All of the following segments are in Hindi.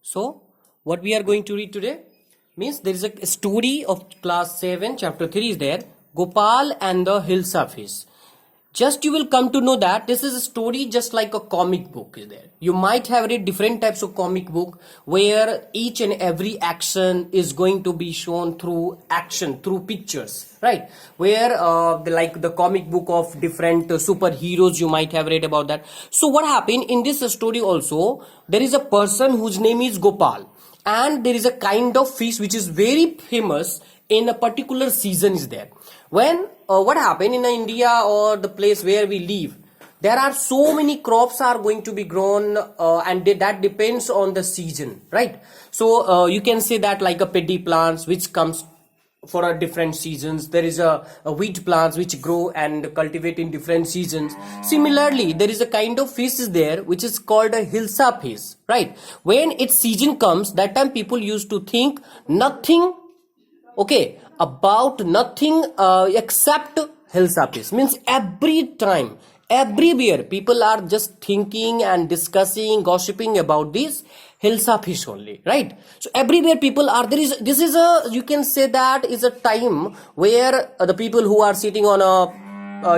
So, what we are going to read today means there is a story of class 7, chapter 3 is there, Gopal and the Hilsa Fish. Just you will come to know that this is a story just like a comic book is there. You might have read different types of comic book where each and every action is going to be shown through action, through pictures, right? Where like the comic book of different superheroes, you might have read about that. So what happened in this story also, there is a person whose name is Gopal, and there is a kind of fish which is very famous in a particular season is there. When what happened in India or the place where we live, there are so many crops are going to be grown and that depends on the season, right? So you can say that like a paddy plants which comes for a different seasons. There is a wheat plants which grow and cultivate in different seasons. Similarly, there is a kind of fish is there which is called a hilsa fish, right? When its season comes, that time people used to think nothing, okay, about nothing except hilsa fish. Means every time, everywhere people are just thinking and discussing, gossiping about this hilsa fish only, right? So everywhere people are, this is a, you can say that is a time where the people who are sitting on a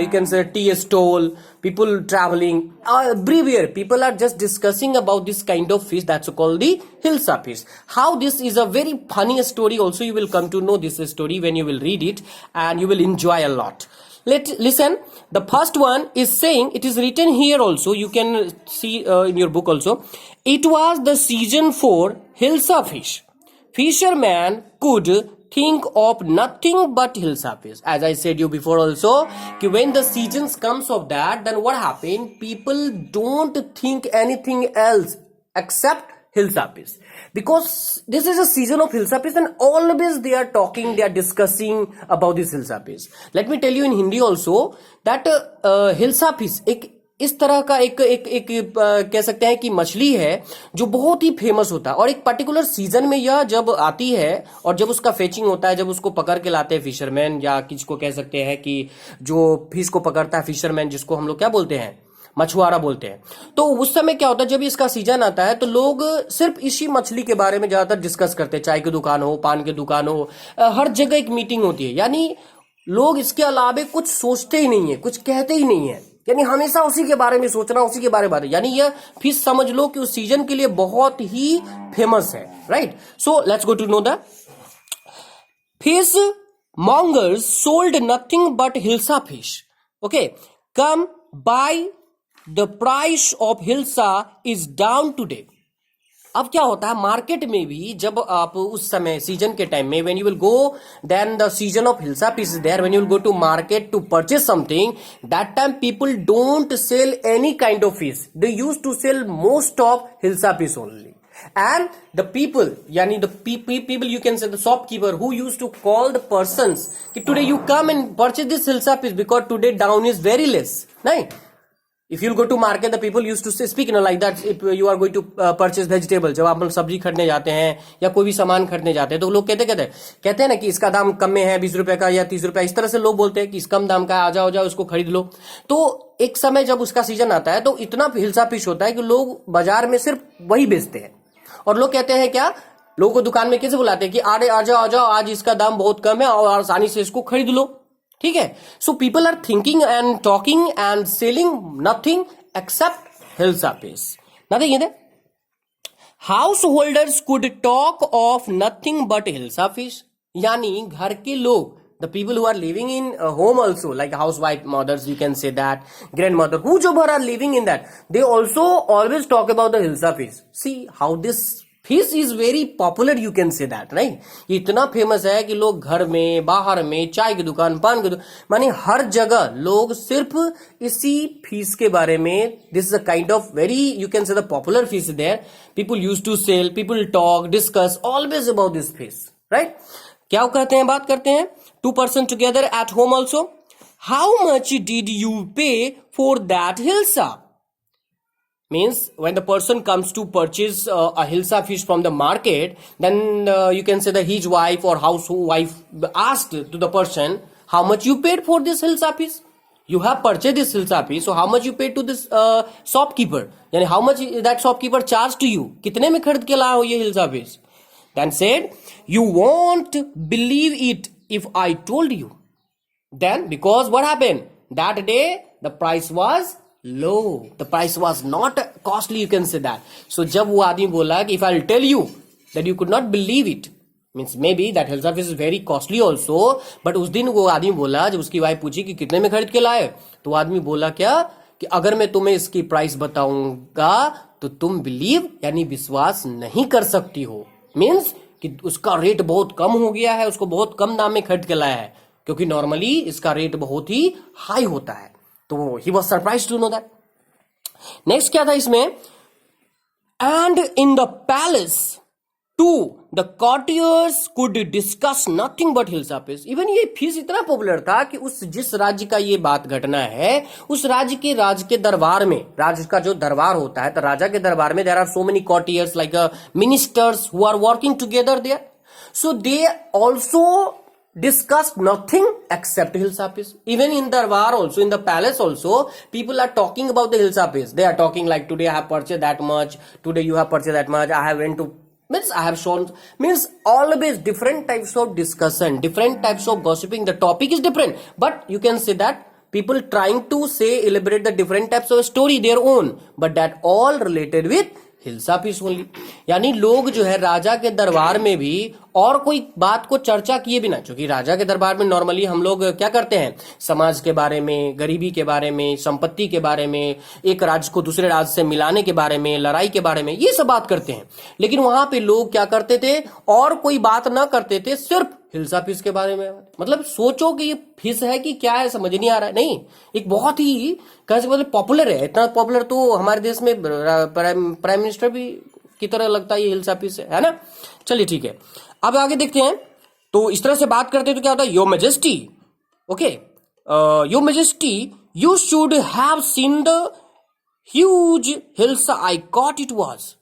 you can say tea stall, people traveling, everywhere people are just discussing about this kind of fish that's called the hilsa fish. How this is a very funny story also, you will come to know this story when you will read it and you will enjoy a lot. Listen, the first one is saying, it is written here also, you can see in your book also. It was the season for hilsa fish. Fisherman could think of nothing but hilsa fish. As I said you before also, when the seasons comes of that, then what happened? People don't think anything else except hilsa fish. Because this is a season of hilsa fish and always they are talking, they are discussing about this hilsa fish. Let me tell you in Hindi also that hilsa fish इस तरह का एक कह सकते हैं कि मछली है जो बहुत ही फेमस होता है और एक पर्टिकुलर सीजन में यह जब आती है और जब उसका फेचिंग होता है, जब उसको पकड़ के लाते हैं फिशरमैन, या किसको कह सकते हैं कि जो फिश को पकड़ता है फिशरमैन, जिसको हम लोग क्या बोलते हैं, मछुआरा बोलते हैं. तो उस समय क्या होता है, जब इसका सीजन आता है तो लोग सिर्फ इसी मछली के बारे में ज्यादातर डिस्कस करते हैं. चाय की दुकान हो, पान की दुकान हो, हर जगह एक मीटिंग होती है. यानी लोग इसके अलावे कुछ सोचते ही नहीं है, कुछ कहते ही नहीं है, यानी हमेशा उसी के बारे में सोचना, उसी के बारे में. यानी यह फिश समझ लो कि उस सीजन के लिए बहुत ही फेमस है, right? So let's go to know the fish mongers sold nothing but hilsa fish. Okay, come buy, the price of hilsa is down today. अब क्या होता है मार्केट में भी, जब आप उस समय सीजन के टाइम में when you will go, then the season of hilsa fish is there, when you will go to market to purchase something, that time people don't sell any kind of fish, they used to sell most of hilsa fish only. And the people, yani the people you can say the shopkeeper who used to call the persons कि today you come and purchase this hilsa fish because today down is very less, right? If you go to market, the people used to speak like that. If you are going to purchase vegetable, जब आप सब्जी खरीदने जाते हैं या कोई भी सामान खरीदने जाते हैं तो लोग कहते हैं ना कि इसका दाम कम में है, 20 रुपए का या 30 रुपए, इस तरह से लोग बोलते हैं कि इस कम दाम का, आ जाओ इसको खरीद लो. तो एक समय जब उसका सीजन आता है तो इतना हिलसा फिश होता है कि लोग बाजार में सिर्फ वही बेचते हैं और लोग कहते हैं क्या, लोगों को दुकान में कैसे बुलाते हैं कि आ जाओ आज इसका दाम बहुत कम है और आसानी से इसको खरीद लो, ठीक है? So people are thinking and talking and selling nothing except hilsa fish. Nothing is there. Householders could talk of nothing but hilsa fish. यानी घर के लोग, the people who are living in home also, like housewife mothers, you can say that, grandmother, whoever are living in that, they also always talk about the hilsa fish. See how this fish is very popular, you can say that, right? ये इतना फेमस है कि लोग घर में, बाहर में, चाय की दुकान, पान की दुकान, माने हर जगह लोग सिर्फ इसी फिश के बारे में, this is a kind of very, you can say the popular fish there. People use to sell, people talk, discuss always about this fish, right? क्या करते हैं, बात करते हैं. 2 person together at home also. How much did you pay for that hilsa? Means when the person comes to purchase a hilsa fish from the market, then you can say that his wife or housewife asked to the person, how much you paid for this hilsa fish? You have purchased this hilsa piece, so how much you paid to this shopkeeper? Yani how much that shopkeeper charged to you? कितने में खरीद के लाए हो ये hilsa piece? Then said, you won't believe it if I told you. Then because what happened? That day the price was low. The price was not costly, you can say that. So जब वो आदमी बोला कि if I'll tell you that you could not believe it, means may be that hilsa fish is very costly also, but उस दिन वो आदमी बोला, जब उसकी वाइफ पूछी कि कितने में खरीद के लाए, तो वो आदमी बोला क्या कि अगर मैं तुम्हें इसकी प्राइस बताऊंगा तो तुम बिलीव यानी विश्वास नहीं कर सकती हो। मीन्स कि उसका रेट बहुत कम हो गया है, उसको बहुत कम दाम में खरीद के लाया है, क्योंकि नॉर्मली इसका रेट बहुत ही हाई होता है। तो he was surprise to know that. Next क्या था इसमें, and in the palace to the courtiers could discuss nothing but hilsa fish. Even ये फिश इतना पॉपुलर था कि उस जिस राज्य का ये बात घटना है, उस राज्य के दरबार में, राज्य का जो दरबार होता है, तो राजा के दरबार में there are so many courtiers like ministers who are working together there, so they also discussed nothing except hilsa fish. Even in darbar also, in the palace also, people are talking about the hilsa fish. They are talking like, today I have purchased that much, today you have purchased that much, I have went to, means I have shown, means always different types of discussion, different types of gossiping. The topic is different, but you can say that people trying to say, elaborate the different types of story their own, but that all related with hilsa fish only. यानी लोग जो है राजा के दरबार में भी और कोई बात को चर्चा किए बिना, क्योंकि राजा के दरबार में नॉर्मली हम लोग क्या करते हैं, समाज के बारे में, गरीबी के बारे में, संपत्ति के बारे में, एक राज्य को दूसरे राज्य से मिलाने के बारे में, लड़ाई के बारे में, ये सब बात करते हैं। लेकिन वहां पे लोग क्या करते थे, और कोई बात ना करते थे, सिर्फ हिल्सा फिश के बारे में। मतलब सोचो कि ये फिश है कि क्या है, समझ नहीं आ रहा है। नहीं, एक बहुत ही कैसे बोलते पॉपुलर है, इतना पॉपुलर तो हमारे देश में प्राइम मिनिस्टर भी की तरह लगता है ये हिल्सा फिश है ना। चलिए ठीक है, अब आगे देखते हैं। तो इस तरह से बात करते हैं तो क्या होता है, your majesty, okay, your majesty you should have seen the huge hilsa I cot it was.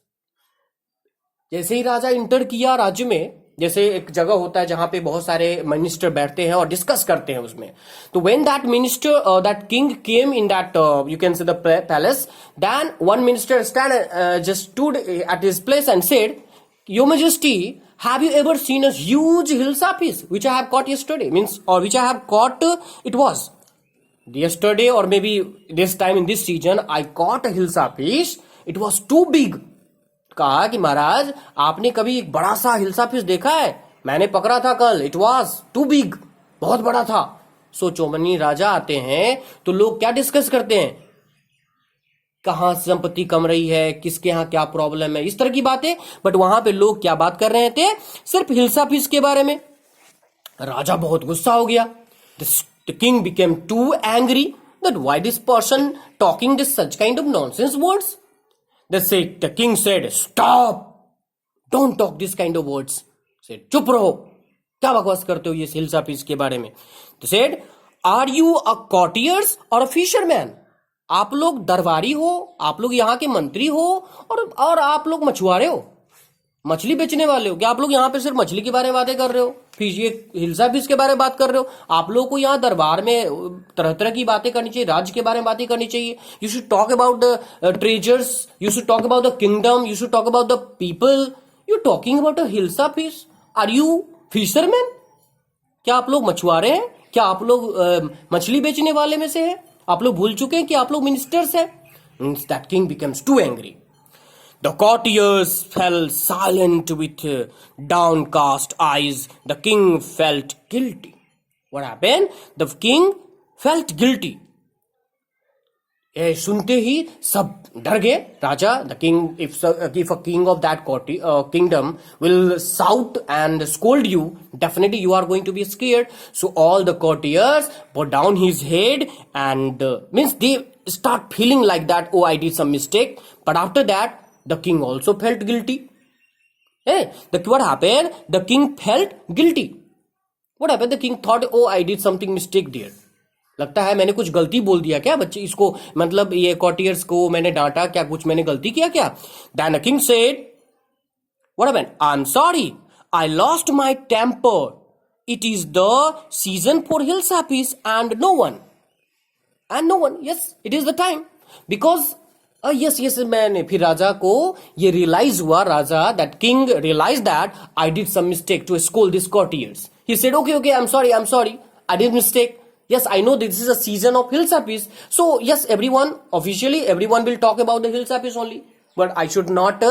जैसे ही राजा इंटर किया राज्य में, जैसे एक जगह होता है जहां पे बहुत सारे मिनिस्टर बैठते हैं और डिस्कस करते हैं उसमें, तो when that minister that king came in that you can say the palace, then one minister just stood at his place and said, your majesty have you ever seen a huge hilsa fish which I have caught yesterday, means or which I have caught, it was yesterday or maybe this time in this season I caught a hilsa fish, it was too big। कहा कि महाराज आपने कभी एक बड़ा सा हिल्सा फिश देखा है, मैंने पकड़ा था कल, इट वॉज टू बिग, बहुत बड़ा था। सोचो, मनी राजा आते हैं तो लोग क्या डिस्कस करते हैं, कहां संपत्ति कम रही है, किसके यहां क्या प्रॉब्लम है, इस तरह की बातें। बट वहां पे लोग क्या बात कर रहे थे, सिर्फ हिल्सा फिश के बारे में। राजा बहुत गुस्सा हो गया। The king became too angry that why this person talking this such kind of nonsense words. The king said, stop, don't talk this kind of words. Said, चुप रहो, क्या बकवास करते हो ये हिल्सा फिश के बारे में। तो said, are you a courtiers or a fisherman? आप लोग दरबारी हो, आप लोग यहाँ के मंत्री हो, और आप लोग मछुआरे हो, मछली बेचने वाले हो क्या? आप लोग यहाँ पे सिर्फ मछली के बारे में बातें कर रहे हो, फिश, ये हिल्सा फिश के बारे में बात कर रहे हो? आप लोगों को यहाँ दरबार में तरह तरह की बातें करनी चाहिए, राज्य के बारे में बातें करनी चाहिए। You should talk about the treasures, you should talk about the kingdom, you should talk about the people. You talking about a hilsa fish, are you fisherman? क्या आप लोग मछुआरे हैं? क्या आप लोग मछली बेचने वाले में से हैं? आप लोग भूल चुके हैं कि आप लोग मिनिस्टर्स हैं। Means that king becomes too angry. The courtiers fell silent with downcast eyes. The king felt guilty. What happened? The king felt guilty. ये सुनते ही सब डर गए। राजा, the king, if a king of that kingdom will shout and scold you, definitely you are going to be scared. So all the courtiers put down his head and means they start feeling like that, oh, I did some mistake. But after that, the king also felt guilty. Hey, what happened? The king felt guilty. What happened? The king thought, oh, I did something mistake there. लगता है मैंने कुछ गलती बोल दिया क्या बच्चे, इसको मतलब ये कॉर्टियर्स को मैंने डांटा क्या, कुछ मैंने गलती किया क्या? Then the king said, what happened? I'm sorry, I lost my temper. It is the season for hilsa fish and no one. and no one. Yes, it is the time. Because yes, मैंने फिर राजा को ये रियलाइज हुआ, राजा that king realized that I did some mistake to scold these courtiers. He said, okay, I'm sorry, I did mistake. Yes, I know this is a season of Hilsa Peace. So yes, officially everyone will talk about the Hilsa Peace only. But I should not,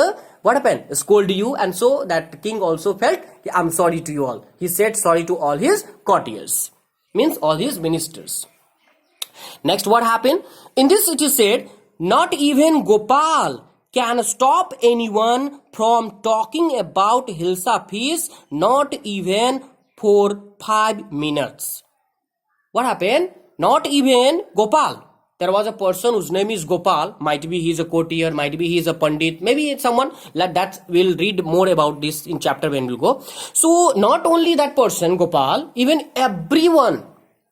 what happened? Scold you. And so that king also felt, I'm sorry to you all. He said sorry to all his courtiers. Means all his ministers. Next, what happened? In this it is said, not even Gopal can stop anyone from talking about Hilsa Peace, not even for 5 minutes. What happened? Not even Gopal. There was a person whose name is Gopal. Might be he is a courtier, might be he is a pandit, maybe it's someone like that. We'll read more about this in chapter when we'll go. So not only that person, Gopal, even everyone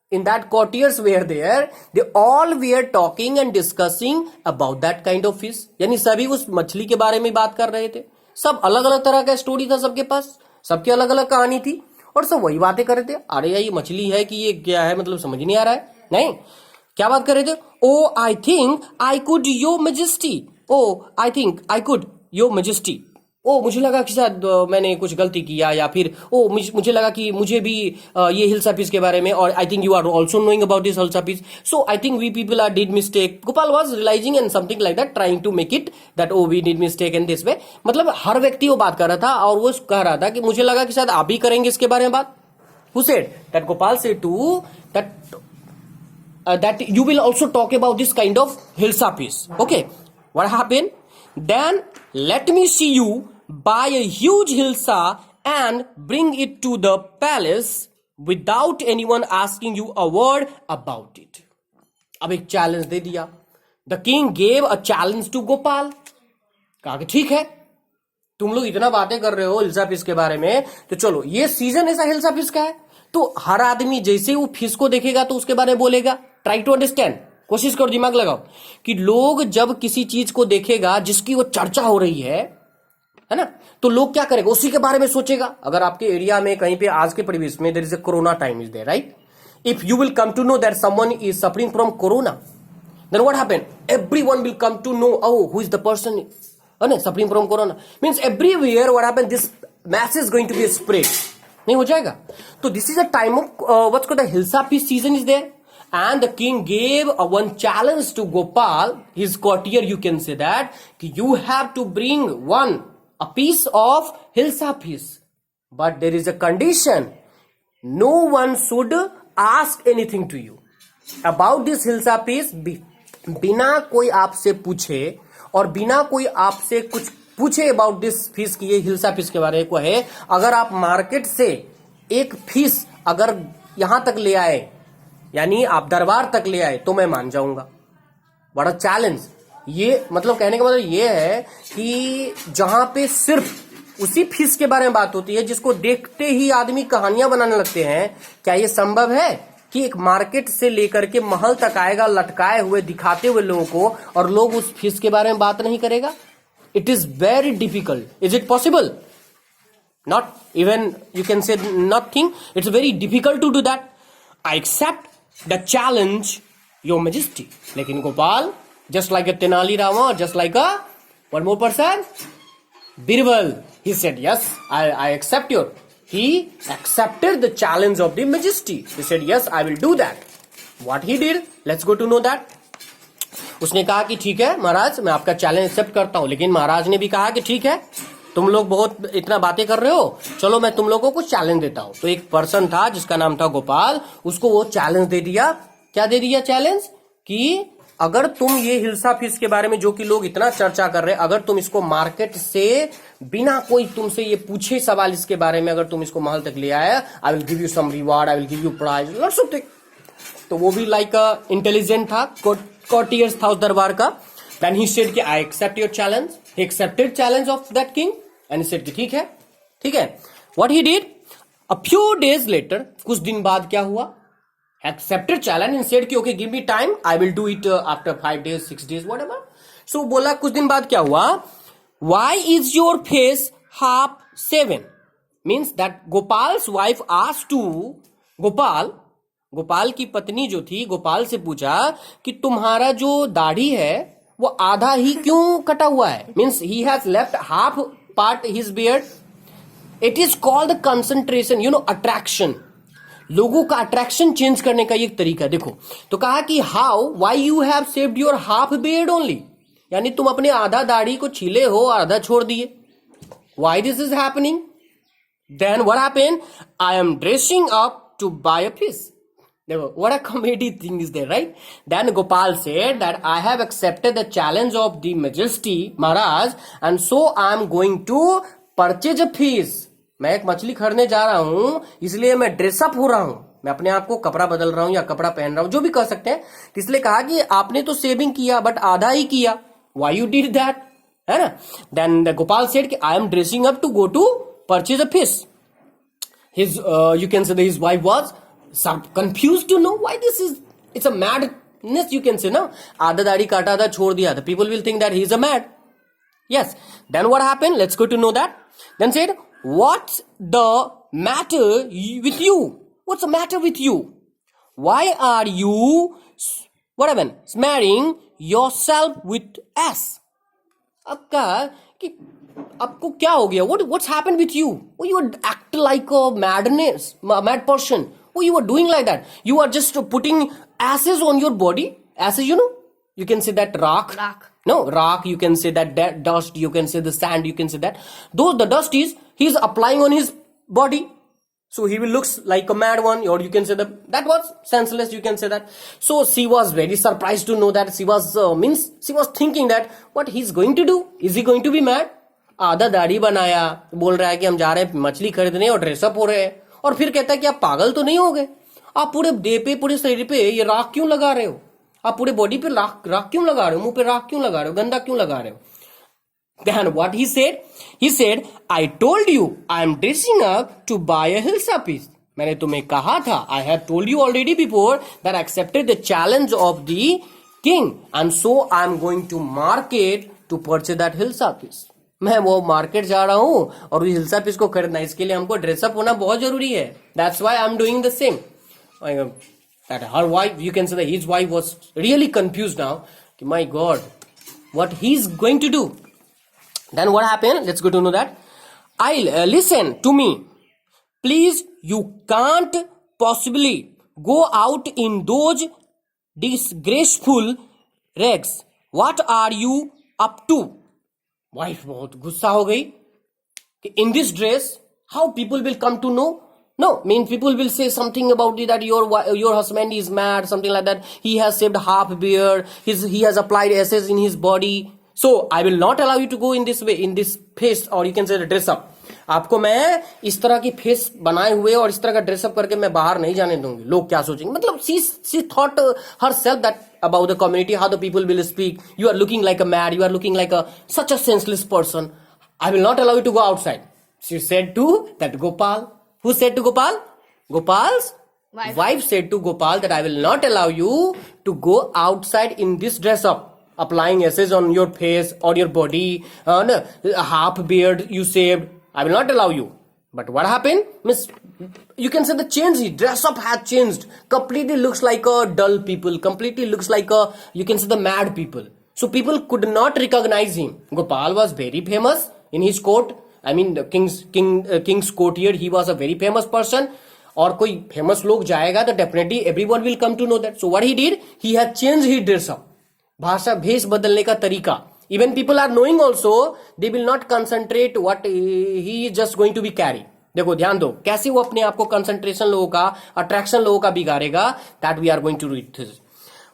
in that courtiers were there. They all were talking and discussing about that kind of fish. यानी सभी उस मछली के बारे में बात कर रहे थे. सब अलग अलग तरह का स्टोरी था सबके पास, सबकी अलग अलग कहानी थी और सब वही बातें कर रहे थे. अरे यार ये मछली है कि ये क्या है, मतलब समझ नहीं आ रहा है. नहीं, क्या बात कर रहे थे? Oh I think I could your majesty. Oh I think I could your majesty. ओ मुझे लगा कि शायद मैंने कुछ गलती किया, या फिर ओ मुझे लगा कि मुझे भी ये हिल्सा पीस के बारे में, और I think you are also knowing about this hilsa piece, so I think we people are did mistake. Gopal was realising and something like that, trying to make it that oh we did mistake in this way. मतलब हर व्यक्ति वो बात कर रहा था और वो कह रहा था कि मुझे लगा कि शायद आप भी करेंगे इसके बारे में बात. Who said that? Gopal said to that you will also talk about this kind of Hilsa Peace. Okay, what happened? Then let me see you buy a huge Hilsa and bring it to the palace without anyone asking you a word about it. अब एक चैलेंज दे दिया. The king gave a challenge to Gopal. कहा कि ठीक है, तुम लोग इतना बातें कर रहे हो हिल्सा फिश के बारे में, तो चलो ये सीजन ऐसा हिल्सा फिश का है, तो हर आदमी जैसे वो फिश को देखेगा तो उसके बारे में बोलेगा. ट्राई टू अंडरस्टैंड, कोशिश करो, दिमाग लगाओ कि लोग जब किसी चीज को देखेगा जिसकी वो चर्चा हो रही है ना, तो लोग क्या करेगा, उसी के बारे में सोचेगा. अगर आपके एरिया में कहीं पे आज के परिवेश में there is a corona time is there, right? If you will come to know that someone is suffering from corona, then what happen? Everyone will come to know, oh who is the person suffering from corona. Means everywhere what happened, this mass is going to be spread. नहीं हो जाएगा. तो this is a time of what's called the Hilsa Peace season is there, and the king gave one challenge to Gopal, his courtier, you can say that, you have to bring a piece of Hilsa Peace, but there is a condition. No one should ask anything to you about this Hilsa Peace. बिना कोई आपसे पूछे और बिना कोई आपसे कुछ पूछे अबाउट दिस फिश की, ये हिल्सा फिश के बारे में को है. अगर आप मार्केट से एक फिश अगर यहां तक ले आए, यानी आप दरबार तक ले आए, तो मैं मान जाऊंगा. बड़ा चैलेंज. ये मतलब कहने का मतलब ये है कि जहां पे सिर्फ उसी फिश के बारे में बात होती है जिसको देखते ही आदमी कहानियां बनाने लगते हैं, क्या ये संभव है कि एक मार्केट से लेकर के महल तक आएगा लटकाए हुए दिखाते हुए लोगों को, और लोग उस फिश के बारे में बात नहीं करेगा? It is very difficult. Is it possible? Not even, you can say nothing. It's very difficult to do that. I accept the challenge your majesty. लेकिन Gopal, just like a Tenali Rama, just like a one more person, Birbal, he said yes, I accept your. He accepted the challenge of the majesty. He said yes, I will do that. What he did, let's go to know that. उसने कहा कि ठीक है महाराज, मैं आपका चैलेंज एक्सेप्ट करता हूं. लेकिन महाराज ने भी कहा कि ठीक है, तुम लोग बहुत इतना बातें कर रहे हो, चलो मैं तुम लोगों को चैलेंज देता हूं. तो एक पर्सन था जिसका नाम था गोपाल, उसको वो चैलेंज दे दिया. क्या दे दिया चैलेंज? कि अगर तुम ये हिल्सा फिश के बारे में जो कि लोग इतना चर्चा कर रहे हैं, अगर तुम इसको मार्केट से बिना कोई तुमसे ये पूछे सवाल इसके बारे में अगर तुम इसको महल तक ले आए, I will give you some reward, I will give you prize, lots of thing. तो वो भी लाइक इंटेलिजेंट था, courtiers था उस दरबार का. देन ही सेड कि I accept your challenge. He accepted challenge of that king and he said कि ठीक है, ठीक है. What he did, a few days later, कुछ दिन बाद क्या हुआ, accepted challenge and said कि okay give me time, I will do it after 5 days 6 days whatever. So बोला कुछ दिन बाद क्या हुआ, why is your face half shaven? Means that Gopal's wife asked to Gopal Gopal की पत्नी जो थी गोपाल से पूछा कि तुम्हारा जो दाढ़ी है वो आधा ही क्यों कटा हुआ है, means he has left half part his beard. It is called concentration, attraction. लोगों का अट्रैक्शन चेंज करने का ये तरीका. देखो तो कहा कि how why you have saved your half beard only, यानी तुम अपने आधा दाढ़ी को छीले हो, आधा छोड़ दिए. Why this is happening? Then what happened? I am dressing up to buy a fish. What a comedy thing is there, right? Then Gopal said that I have accepted the challenge of the Majesty Maharaj, and so I am going to purchase a fish. मैं एक मछली खरीदने जा रहा हूं, इसलिए मैं ड्रेसअप हो रहा हूं. मैं अपने आप को कपड़ा बदल रहा हूं या कपड़ा पहन रहा हूं, जो भी कह सकते हैं. इसलिए कहा कि आपने तो सेविंग किया बट आधा ही किया. Why you did that? है ना? Then Gopal said कि I am dressing up to go to purchase a fish. His you can say that his wife was confused to know why this is. It's a madness, you can say, no? आधा दाढ़ी काटा, आधा छोड़ दिया. The people will think that he is a mad. Yes. Then what happened? Let's go to know that. Then said, what's the matter with you? What's the matter with you? Why are you, what happened? Smearing yourself with ass. अब कहा कि आपको क्या हो गया? What's happened with you? Oh, you act like a mad person. Oh, you are doing like that. You are just putting ashes on your body. Ashes, you can say that rock. No, rock, you can say that dust, you can say the sand, you can say that. Though the dust he's applying on his body. So he will looks like a mad one, or you can say that was senseless, you can say that. So she was very surprised to know that. She was thinking that what he's going to do. Is he going to be mad? आधा दाढ़ी बनाया, बोल रहा है कि हम जा रहे हैं मछली खरीदने और ड्रेसअप हो रहे हैं, और फिर कहता है कि आप पागल तो नहीं हो गए? आप पूरे देह पे, पूरे शरीर पे ये राख क्यों लगा रहे हो? आप पूरे बॉडी पे राख क्यों लगा रहे हो? मुंह पे राख क्यों लगा रहे हो? गंदा क्यों लगा रहे हो? Then what he said? He said, I told you I am dressing up to buy a hilsa piece. मैंने तुम्हें कहा था, I have told you already before that I accepted the challenge of the king, and so I am going to market to purchase that hilsa piece. मैं वो मार्केट जा रहा हूं और हिल्सा पीस को खरीदना. इसके लिए हमको ड्रेसअप होना बहुत जरूरी है. That's why I am doing the same. That her wife, you can say that his wife was really confused now. My God, what he's going to do? Then what happened? Let's go to know that. I'll listen to me, please. You can't possibly go out in those disgraceful rags. What are you up to? Wife बहुत गुस्सा हो गई कि in this dress how people will come to know. No, mean people will say something about it that your husband is mad, something like that. He has shaved half beard. He has applied ashes in his body. So I will not allow you to go in this way, in this face, or you can say the dress up. आपको मैं इस तरह की फेस बनाए हुए और इस तरह का ड्रेसअप करके मैं बाहर नहीं जाने दूंगी. लोग क्या सोचेंगे? मतलब she thought herself that about the community, how the people will speak. You are looking like a mad. You are looking like such a senseless person. I will not allow you to go outside. She said to that Gopal. Who said to Gopal? Gopal's wife said to Gopal that I will not allow you to go outside in this dress up, applying ashes on your face or your body, half beard you shaved. I will not allow you. But what happened? Miss, you can say the change. Dress up had changed. Completely looks like a dull people. Completely looks like you can say the mad people. So people could not recognize him. Gopal was very famous in his court. I mean the king's courtier. He was a very famous person. और कोई famous लोग जाएगा तो definitely everyone will come to know that. So what he did? He had changed his dress up. भाषा भेष बदलने का तरीका. Even people are knowing also, they will not concentrate what he is just going to be carry. देखो ध्यान दो कैसे वो अपने आप को कंसंट्रेशन लोगों का, अट्रैक्शन लोगों का बिगाड़ेगा. That we are going to read this.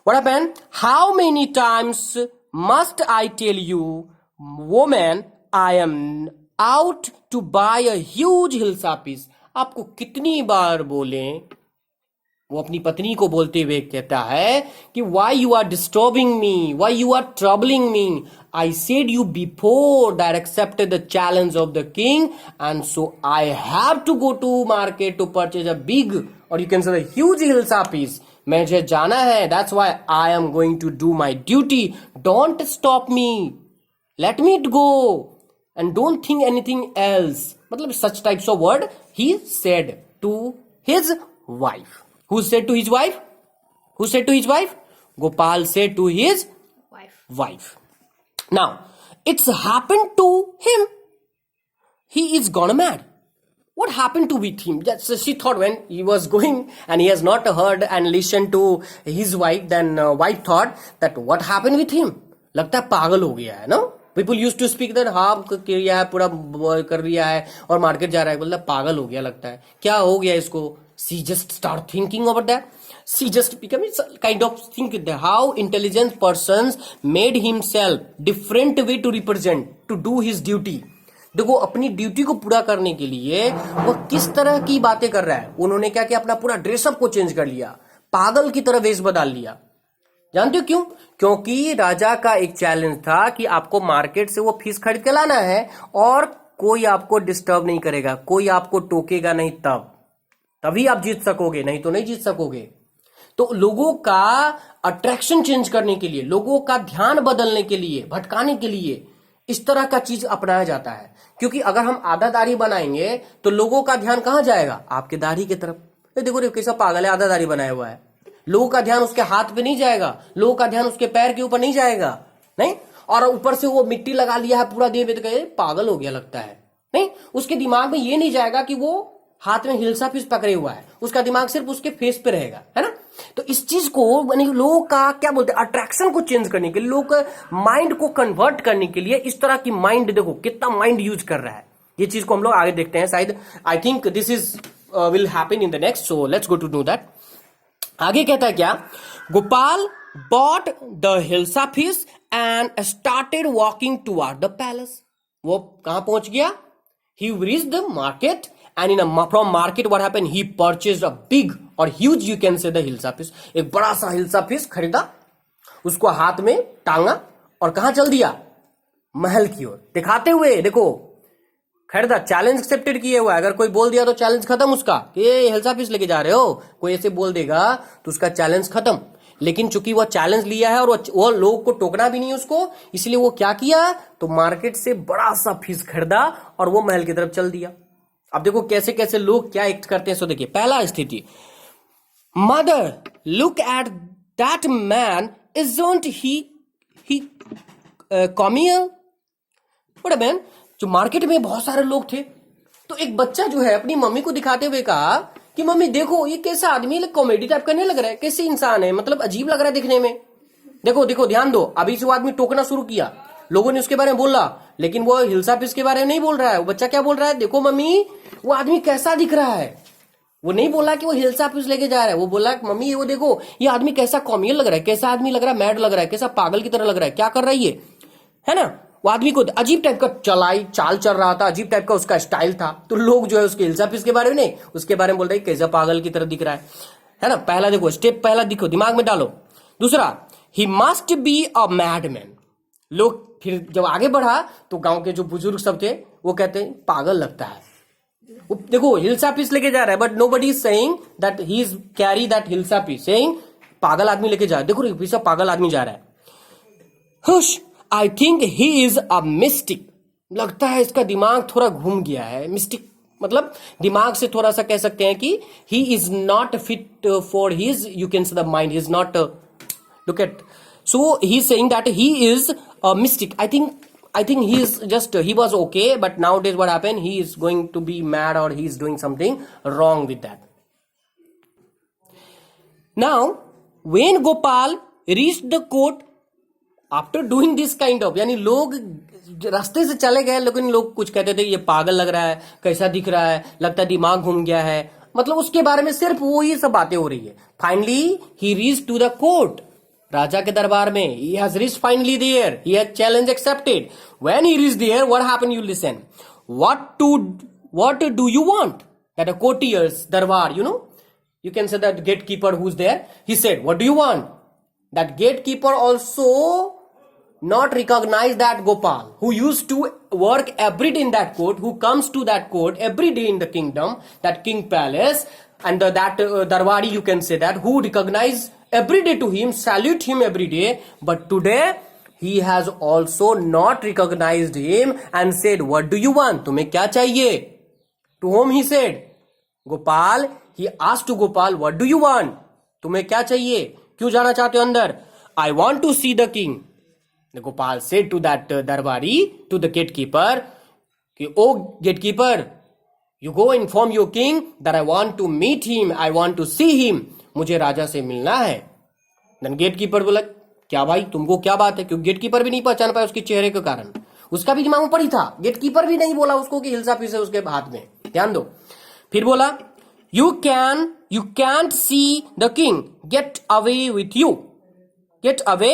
What happened? How many times must I tell you woman I am out to buy a huge hilsa piece. आपको कितनी बार बोलें? वो अपनी पत्नी को बोलते हुए कहता है कि why you are disturbing me, why you are troubling me. I said you before that accepted the challenge of the king, and so I have to go to market to purchase a big, or you can say a huge hilsa piece. मुझे जाना है. That's why I am going to do my duty. Don't stop me. Let me go and don't think anything else. मतलब such types of word he said to his wife. Who said to his wife? Who said to his wife? Gopal said to his wife. Now, it's happened to him. He is gone mad. What happened to with him? She thought when he was going and he has not heard and listened to his wife, then wife thought that what happened with him? लगता है पागल हो गया है ना. People used to speak that हाँ किया है पूरा कर रिया है और मार्केट जा रहा है, बोलता पागल हो गया लगता है, क्या हो गया इसको. She just start thinking about that. She just become kind of think that how intelligent persons made himself different way to represent to do his duty. देखो अपनी ड्यूटी को पूरा करने के लिए वो किस तरह की बातें कर रहा है. उन्होंने क्या किया, अपना पूरा ड्रेसअप को चेंज कर लिया, पागल की तरह वेश बदल लिया. जानते हो क्यों? क्योंकि राजा का एक चैलेंज था कि आपको मार्केट से वो फिश खरीद के लाना है और कोई आपको डिस्टर्ब नहीं करेगा, कोई आपको टोकेगा नहीं, तभी आप जीत सकोगे, नहीं तो नहीं जीत सकोगे. तो लोगों का अट्रैक्शन चेंज करने के लिए, लोगों का ध्यान बदलने के लिए, भटकाने के लिए इस तरह का चीज अपनाया जाता है. क्योंकि अगर हम आधा दाढ़ी बनाएंगे तो लोगों का ध्यान कहां जाएगा? आपके दाढ़ी की तरफ. देखो कैसा पागल है, आधा दाढ़ी बनाया हुआ है. लोगों का ध्यान उसके हाथ पे नहीं जाएगा, लोगों का ध्यान उसके पैर के ऊपर नहीं जाएगा, नहीं. और ऊपर से वो मिट्टी लगा लिया है पूरा देह में, तो पागल हो गया लगता है, नहीं. उसके दिमाग में ये नहीं जाएगा कि वो हाथ में हिलसा फिश पकड़े हुआ है, उसका दिमाग सिर्फ उसके फेस पे रहेगा, है ना. तो इस चीज को लोगों का क्या बोलते हैं, अट्रैक्शन को चेंज करने के लिए, लोगों का माइंड को कन्वर्ट करने के लिए इस तरह की माइंड, देखो कितना माइंड यूज कर रहा है. ये चीज को हम लोग आगे देखते हैं, शायद I think this is will happen in the next. So let's go to know that. आगे कहता है क्या, Gopal bought the hilsa fish and started walking toward the palace. वो कहां पहुंच गया? He reached the market and from market what happened, he purchased a big or huge, you can say, the hilsa fish. एक बड़ा सा हिल्सा फिश खरीदा, उसको हाथ में टांगा और कहां चल दिया? महल की ओर, दिखाते हुए देखो खरीदा, चैलेंज एक्सेप्टेड किए हुआ है. अगर कोई बोल दिया तो चैलेंज खत्म उसका, कि ये हिल्सा फिश लेके जा रहे हो, कोई ऐसे बोल देगा तो उसका चैलेंज खत्म. लेकिन चूंकि वो चैलेंज लिया है और वो लोग को टोकना भी नहीं उसको, इसलिए वो क्या किया, तो मार्केट से बड़ा सा फिश खरीदा और वो महल की तरफ चल दिया. अब देखो कैसे कैसे लोग क्या एक्ट करते हैं. सो देखिए पहला स्थिति, mother look at that man, isn't he comical. Man, जो मार्केट में बहुत सारे लोग थे, तो एक बच्चा जो है अपनी मम्मी को दिखाते हुए कहा कि मम्मी देखो ये कैसा आदमी, कॉमेडी टाइप का नहीं लग रहा है, कैसे इंसान है, मतलब अजीब लग रहा है दिखने में. देखो देखो ध्यान दो, अभी से वो आदमी टोकना शुरू किया, लोगों ने उसके बारे में बोला, लेकिन वो हिल्सा फिश के बारे में नहीं बोल रहा है. वो बच्चा क्या बोल रहा है, देखो मम्मी वो आदमी कैसा दिख रहा है. वो नहीं बोला कि वो हिल्सा फिश लेके जा रहा है, वो बोला मम्मी वो देखो ये आदमी कैसा कॉमियल लग रहा है, कैसा आदमी लग रहा है, मैड लग रहा है, कैसा पागल की तरह लग रहा है, क्या कर रहा है ये, है ना. वो आदमी को अजीब टाइप का चाल चल रहा था, अजीब टाइप का उसका स्टाइल था. तो लोग जो है उसके हिल्सा फिश के बारे में नहीं, उसके बारे में बोल रहे कैसा पागल की तरह दिख रहा है ना. पहला देखो स्टेप, पहला दिखो दिमाग में डालो. दूसरा, he must be a madman. लोग फिर जब आगे बढ़ा तो गांव के जो बुजुर्ग सब थे वो कहते हैं पागल लगता है. देखो हिल्सा फिश लेके जा रहा है, but nobody is saying that he is carry that hilsa fish, saying पागल आदमी लेके जा रहा है. देखो फिर पागल आदमी जा रहा है. Hush, I think he is a mystic. लगता है इसका दिमाग थोड़ा घूम गया है. मिस्टिक मतलब दिमाग से थोड़ा सा कह सकते हैं कि he is not fit for his, you can say the mind, he is not, look at. So he is saying that he is a mystic. I think he is just, he was okay, but nowadays what happened, he is going to be mad or he is doing something wrong with that. Now when Gopal reached the court after doing this kind of, यानी लोग रास्ते से चले गए, लेकिन लोग कुछ कहते थे ये पागल लग रहा है, कैसा दिख रहा है, लगता है दिमाग घूम गया है, मतलब उसके बारे में सिर्फ वो ही सब बातें हो रही है. Finally he reached to the court, राजा के दरबार में. he has reached finally there, he had challenge accepted. When he reached there, what happened, you listen. What do you want? That a courtier's darbar, you can say that gatekeeper who's there, he said, what do you want? That gatekeeper also not recognize that Gopal, who used to work every day in that court, who comes to that court every day in the kingdom, that king palace, and that darwari, you can say that, who recognize every day to him, salute him every day, but today he has also not recognized him and said, what do you want? तुम्हें क्या चाहिए? To whom he said? Gopal, he asked to Gopal, what do you want? तुम्हें क्या चाहिए, क्यों जाना चाहते हो अंदर? I want to see the king. Gopal said to that दरबारी, टू द गेटकीपर, कि ओ gatekeeper, you go inform your king that I want to meet him, I want to see him. मुझे राजा से मिलना है. देन गेटकीपर बोला, क्या भाई तुमको क्या बात है? क्योंकि गेटकीपर भी नहीं पहचान पाया उसके चेहरे के कारण. उसका भी दिमाग ऊपर ही था. गेटकीपर भी नहीं बोला उसको कि हिलसा पीस है उसके हाथ में. ध्यान दो. फिर बोला, you can't C the king, get away with you. Get away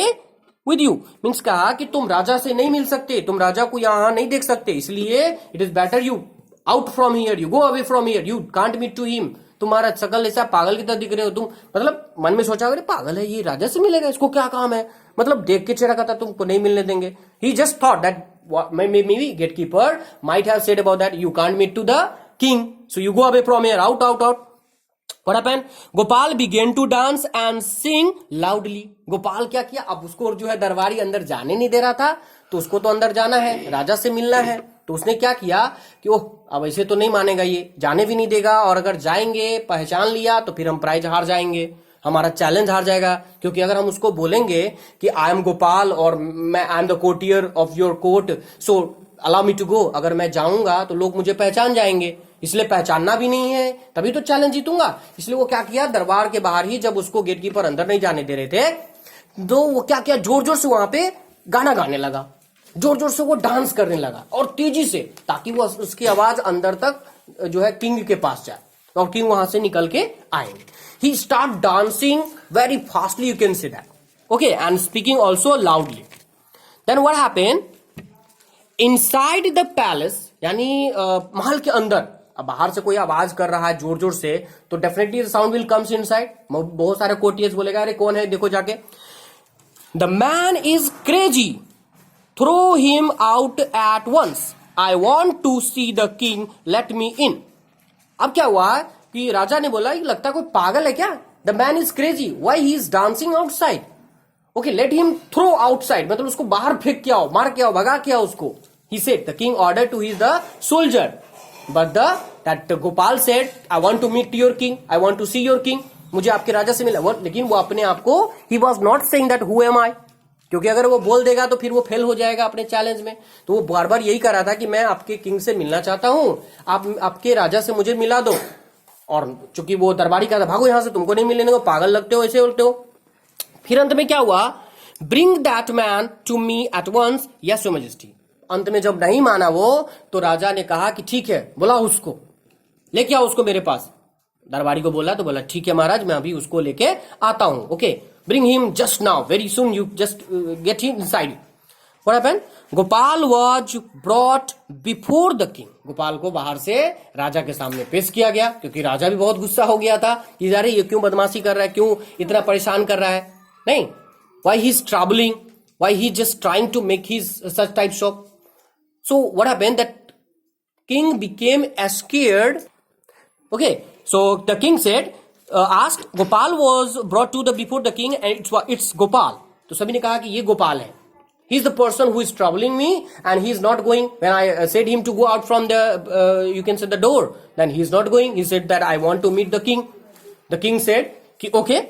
with you means कहा कि तुम राजा से नहीं मिल सकते, तुम राजा को यहां नहीं देख सकते, इसलिए it is better you out from here, you go away from here, you can't meet to him. तुम्हारा शकल ऐसा पागल की तरह दिख रहे हो तुम. मतलब मन में सोचा, अरे पागल है ये, राजा से मिलेगा, इसको क्या काम है? मतलब देख के चेहरा कहता तुमको नहीं मिलने देंगे. He just thought that maybe gatekeeper might have said about that, you can't meet to the king, so you go away from here, out, out, out. What happened? Gopal began to dance and sing loudly. Gopal क्या किया, अब उसको जो है दरबारी अंदर जाने नहीं दे रहा था, तो उसको तो अंदर जाना है, राजा से मिलना है. तो उसने क्या किया कि ओह अब ऐसे तो नहीं मानेगा, ये जाने भी नहीं देगा, और अगर जाएंगे पहचान लिया तो फिर हम प्राइज हार जाएंगे, हमारा चैलेंज हार जाएगा. क्योंकि अगर हम उसको बोलेंगे कि आई एम गोपाल और मैं I am the courtier of your court, so allow me to go, अगर मैं जाऊंगा तो लोग मुझे पहचान जाएंगे, इसलिए पहचानना भी नहीं है, तभी तो चैलेंज जीतूंगा. इसलिए वो क्या किया, दरबार के बाहर ही जब उसको गेटकीपर अंदर नहीं जाने दे रहे थे, तो वो क्या किया, जोर जोर से वहां पे गाना गाने लगा, जोर जोर से वो डांस करने लगा और तेजी से, ताकि वो उसकी आवाज अंदर तक जो है किंग के पास जाए और किंग वहां से निकल के आएंगे. He start dancing very fastly, you can say that. Okay, and speaking also loudly. Then what happened? Inside the palace, यानी महल के अंदर, अब बाहर से कोई आवाज कर रहा है जोर जोर से, तो definitely sound will comes inside. बहुत सारे कोर्टियर्स बोलेगा, अरे कौन है देखो जाके. The man is crazy. Throw him out at once. I want to see the king. Let me in. अब क्या हुआ कि राजा ने बोला, लगता है कोई पागल है क्या, the man is crazy, why he is dancing outside. Okay, let him throw outside, मतलब उसको बाहर फेंक के आओ, मार के आओ, भगा के आओ उसको. He said, the king order to his the soldier, but that Gopal said, I want to meet your king, I want to see your king, मुझे आपके राजा से मिला. लेकिन वो अपने आप को, he was not saying that who am I, क्योंकि अगर वो बोल देगा तो फिर वो फेल हो जाएगा अपने चैलेंज में. तो वो बार बार यही कर रहा था कि मैं आपके किंग से मिलना चाहता हूं, आप आपके राजा से मुझे मिला दो. और चूंकि वो दरबारी का था, भागो यहां से, तुमको नहीं मिलने को, पागल लगते हो, ऐसे बोलते हो. फिर अंत में क्या हुआ, bring that man to me at once, yes your majesty. अंत में जब नहीं माना वो, तो राजा ने कहा कि ठीक है, बोला उसको लेके आओ उसको मेरे पास. दरबारी को बोला तो बोला ठीक है महाराज, मैं अभी उसको लेके आता हूं. Okay, bring him just now, very soon, you just get him inside. What happened? Gopal was brought before the king. Gopal को बाहर से राजा के सामने पेश किया गया, क्योंकि राजा भी बहुत गुस्सा हो गया था कि यार ये क्यों बदमाशी कर रहा है, क्यों इतना परेशान कर रहा है. नहीं, why he is troubling, why he just trying to make his such types of. So what happened, that king became scared. Okay, so the king said, asked, Gopal was brought to the before the king and it's Gopal. तो सभी ने कहा कि ये गोपाल है. He is the person who is troubling me, and he is not going. When I said him to go out from the, you can say the door, then he is not going. He said that I want to meet the king. The king said, okay,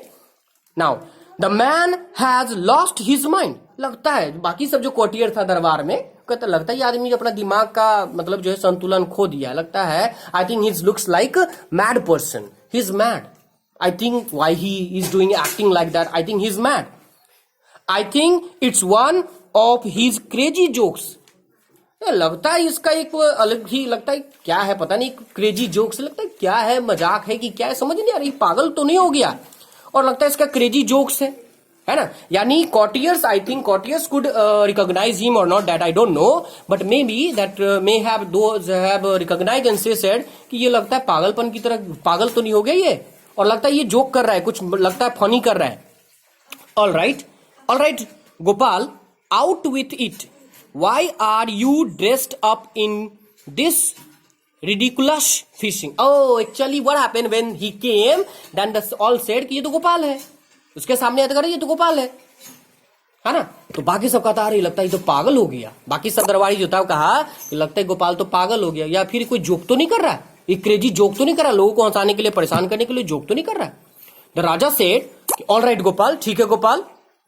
now the man has lost his mind. लगता है बाकी सब जो कोर्टियर था दरबार में, कहता लगता है ये आदमी जो अपना दिमाग का मतलब जो है संतुलन खो दिया, लगता है. I think he looks like a mad person. He is mad. I think why he is doing acting like that. I think he is mad. I think it's one of his crazy jokes. लगता है इसका एक अलग ही, लगता है क्या है पता नहीं, क्रेजी जोक्स, लगता है क्या है, मजाक है कि क्या है, समझ नहीं आ रही, पागल तो नहीं हो गया. और लगता है इसका क्रेजी जोक्स है ना. यानी courtiers, I think courtiers could recognise him और not, that I don't know, but maybe that may have those have recognise and said कि ये लगता है पागलपन की तरह, पागल तो नहीं हो गया ये, और लगता है ये जोक कर रहा है, कुछ लगता है फनी कर रहा है. All right Gopal, out with it. Why are you dressed up in this ridiculous fishing? Oh, actually what happened when he came, then the all said कि ये तो गोपाल है. उसके सामने आता कर ये तो गोपाल है ना. तो बाकी सब कहता अरे लगता है ये तो पागल हो गया. बाकी सब दरबारी जो था कहा कि लगता है गोपाल तो पागल हो गया, या फिर कोई जोक तो नहीं कर रहा है. ये क्रेजी जोक तो नहीं कर रहा, लोगों को हंसाने के लिए, परेशान करने के लिए जोक तो नहीं कर रहा है। The raja said, all right Gopal, ठीक है Gopal,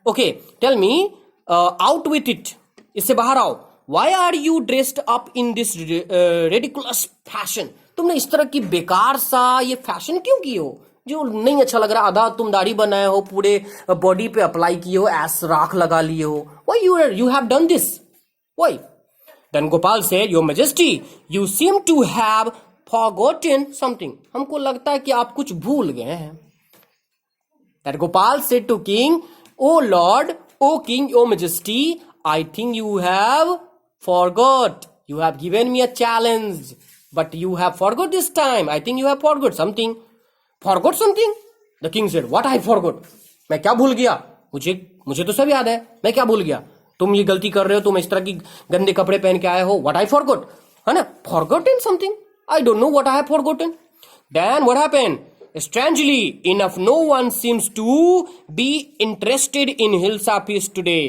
okay tell me, out with it, इससे बाहर आओ। Why are you dressed up in this ridiculous fashion, तुमने इस तरह की बेकार सा ये फैशन क्यों किए हो जो नहीं अच्छा लग रहा। आधा तुम दाढ़ी बनाए हो, पूरे बॉडी पे अप्लाई किए हो, ऐस राख लगा लिए हो। Why you have done this, why? Then Gopal said, your majesty you seem to have forgotten something, हमको लगता है कि आप कुछ भूल गए हैं। That Gopal said to king, oh lord, oh king, your majesty, I think you have forgot, you have given me a challenge but you have forgot this time. I think you have forgot something. Forgot something? The king said, what I forgot? मैं क्या भूल गया? मुझे तो सब याद है, मैं क्या भूल गया? तुम ये गलती कर रहे हो, तुम इस तरह की गंदे कपड़े पहन के आए हो। What I forgot? है ना? Forgotten something? I don't know what I have forgotten. Then what happened? Strangely enough, no one seems to be interested in Hilsa feast today.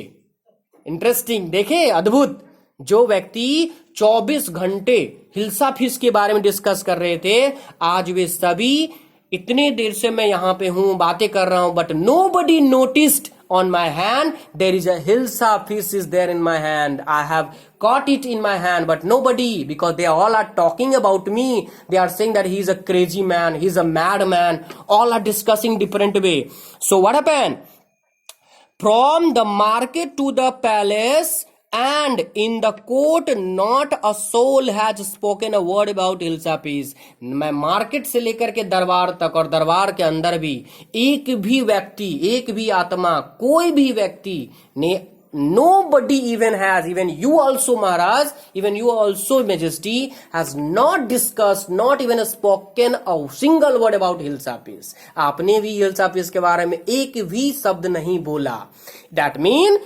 Interesting, देखे, अद्भुत। जो व्यक्ति 24 घंटे हिल्सा फीस के बारे में डिस्कस कर रहे थे, आज वे सभी, इतने देर से मैं यहां पे हूं, बातें कर रहा हूं, but nobody noticed on my hand there is a hilsa fish is there in my hand. I have caught it in my hand, but nobody, because they all are talking about me. They are saying that he is a crazy man, he is a mad man. All are discussing different way. So what happened? From the market to the palace and in the court, not a soul has spoken a word about Hilsa feast. मैं मार्केट से लेकर के दरबार तक और दरबार के अंदर भी एक भी व्यक्ति, एक भी आत्मा, कोई भी व्यक्ति ने, nobody even has, even you also Maharaj, even you also Majesty, has not discussed, not even spoken a single word about Hilsa feast. आपने भी Hilsa feast के बारे में एक भी शब्द नहीं बोला. That mean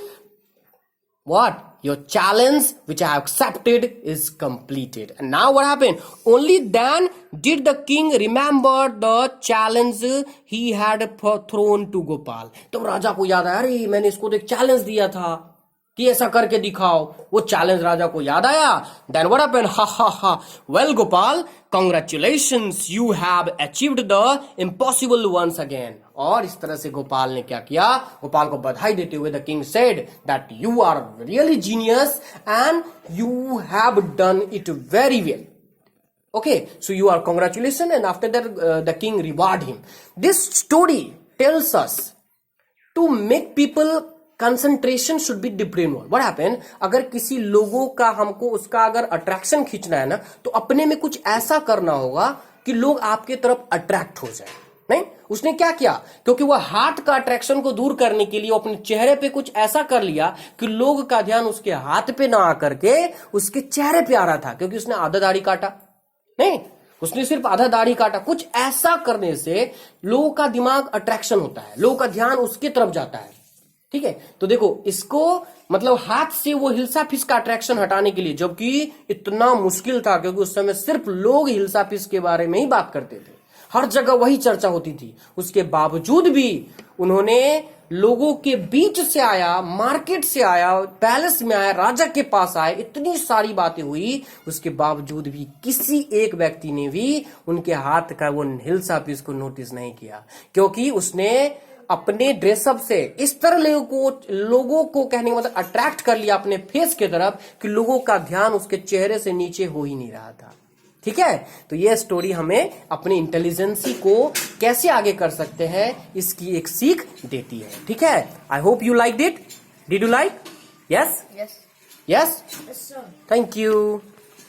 what? Your challenge which I have accepted is completed. And now what happened? Only then did the king remember the challenge he had thrown to Gopal. तो राजा को याद आया, अरे मैंने इसको एक चैलेंज दिया था कि ऐसा करके दिखाओ। वो चैलेंज राजा को याद आया। Then what happened? Ha ha ha. Well Gopal, congratulations, you have achieved the impossible once again. और इस तरह से गोपाल ने क्या किया? गोपाल को बधाई देते हुए the king said that you are really genius and you have done it very well. Okay, so you are congratulations, and after that the king reward him. This story tells us to make people concentration should be different one. What happened? अगर किसी लोगों का हमको उसका अगर अट्रैक्शन खींचना है ना, तो अपने में कुछ ऐसा करना होगा कि लोग आपके तरफ अट्रैक्ट हो जाए. नहीं, उसने क्या किया? क्योंकि वह हाथ का अट्रैक्शन को दूर करने के लिए अपने चेहरे पे कुछ ऐसा कर लिया कि लोग का ध्यान उसके हाथ पे ना आकर के उसके चेहरे पे आ रहा था, क्योंकि उसने आधा दाढ़ी काटा. नहीं, उसने सिर्फ आधा दाढ़ी काटा. कुछ ऐसा करने से लोगों का दिमाग अट्रैक्शन होता है, लोगों का ध्यान उसके तरफ जाता है. ठीक है, तो देखो इसको मतलब हाथ से वो हिल्सा फिश का अट्रैक्शन हटाने के लिए, जबकि इतना मुश्किल था क्योंकि उस समय सिर्फ लोग हिल्सा फिश के बारे में ही बात करते थे, हर जगह वही चर्चा होती थी. उसके बावजूद भी उन्होंने लोगों के बीच से आया, मार्केट से आया, पैलेस में आया, राजा के पास आए, इतनी सारी बातें हुई, उसके बावजूद भी किसी एक व्यक्ति ने भी उनके हाथ का वो हिल्सा फिश को नोटिस नहीं किया, क्योंकि उसने अपने ड्रेसअप से इस तरह लोगों को कहने का मतलब अट्रैक्ट कर लिया अपने फेस के तरफ कि लोगों का ध्यान उसके चेहरे से नीचे हो ही नहीं रहा था. ठीक है, तो ये स्टोरी हमें अपनी इंटेलिजेंसी को कैसे आगे कर सकते हैं इसकी एक सीख देती है. ठीक है, I hope you like it. Did you like? Yes, yes, yes, thank you.